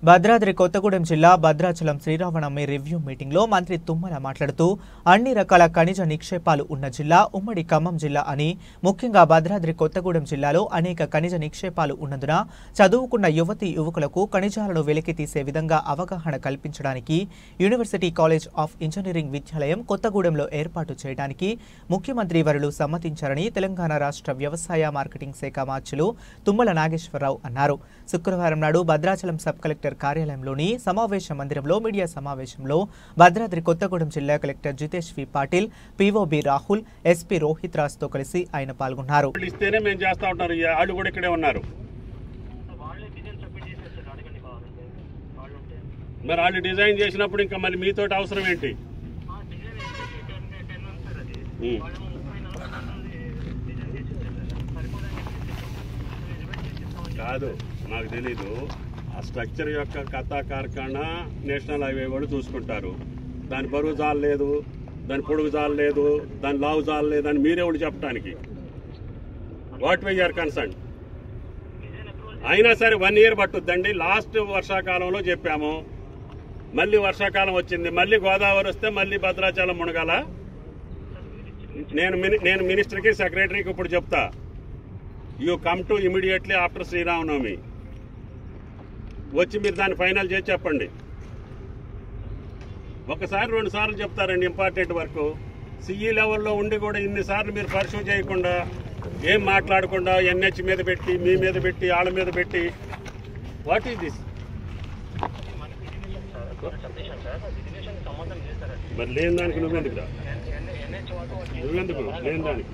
భద్రాద్రి కొత్తగూడెం జిల్లా భద్రాచలం శ్రీరామనవమి రివ్యూ మీటింగ్లో మంత్రి తుమ్మల మాట్లాడుతూ అన్ని రకాల ఖనిజ నిక్షేపాలు ఉన్న జిల్లా ఉమ్మడి ఖమ్మం జిల్లా అని, ముఖ్యంగా భద్రాద్రి కొత్తగూడెం జిల్లాలో అనేక ఖనిజ నిక్షేపాలు ఉన్నందున చదువుకున్న యువతీ యువకులకు ఖనిజాలను వెలికి తీసే విధంగా అవగాహన కల్పించడానికి యూనివర్సిటీ కాలేజ్ ఆఫ్ ఇంజనీరింగ్ విద్యాలయం కొత్తగూడెంలో ఏర్పాటు చేయడానికి ముఖ్యమంత్రి వర్యులు సమ్మతించారని తెలంగాణ రాష్ట్ర వ్యవసాయ మార్కెటింగ్ శాఖ మార్చులు తుమ్మల నాగేశ్వరరావు అన్నారు. శుక్రవారం నాడు భద్రాచలం సబ్ కలెక్టర్ కార్యాలయంలోని సమావేశ మందిరంలో మీడియా సమావేశంలో భద్రాద్రి కొత్తగూడెం జిల్లా కలెక్టర్ జితేష్ వి పాటిల్, పిఓబి రాహుల్, ఎస్పీ రోహిత్ రాజ్ తో కలిసి ఆయన పాల్గొన్నారు. మరి వాళ్ళు డిజైన్ చేసినప్పుడు ఇంకా మళ్ళీ మీతో అవసరం ఏంటి? కాదు, నాకు తెలీదు. ఆ స్ట్రక్చర్ యొక్క కథా కార్ఖానా నేషనల్ హైవే వాళ్ళు చూసుకుంటారు. దాని బరువు జాలలేదు, దాని పొడుగు జాలలేదు, దాని లావు జాలలేదు అని మీరే వాళ్ళు చెప్పడానికి. What way you're concerned. అయినా సరే 1 year పట్టుద్దండి. లాస్ట్ వర్షాకాలంలో చెప్పాము, మళ్ళీ వర్షాకాలం వచ్చింది, మళ్ళీ గోదావరి వస్తే మళ్ళీ భద్రాచలం మునగాల. నేను మినిస్టర్కి సెక్రటరీకి ఇప్పుడు చెప్తా, you come to immediately after Sriramanavami వచ్చి మీరు దాన్ని ఫైనల్ చేసి చెప్పండి. ఒకసారి 2 సార్లు చెప్తారండి ఇంపార్టెంట్ వర్క్. సిఈ లెవెల్లో ఉండి కూడా ఇన్నిసార్లు మీరు పర్సూ చేయకుండా, ఏం మాట్లాడకుండా ఎన్హెచ్ మీద పెట్టి, మీ మీద పెట్టి, వాళ్ళ మీద పెట్టి, వాట్ ఈస్ దిస్? మరి లేని దానికి నువ్వెందుకు లేని దానికి